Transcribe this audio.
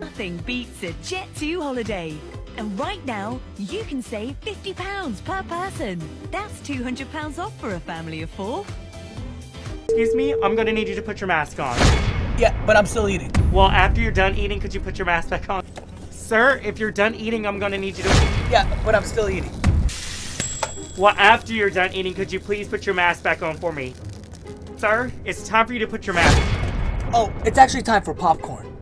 Nothing beats a Jet2 holiday. And right now, you can save £50 per person. That's £200 off for a family of 4. Excuse me, I'm gonna need you to put your mask on. Yeah, but I'm still eating. Well, after you're done eating, could you put your mask back on? Sir, if you're done eating, I'm gonna need you to... Yeah, but I'm still eating. Well, after you're done eating, could you please put your mask back on for me? Sir, it's time for you to put your mask... Oh, it's actually time for popcorn.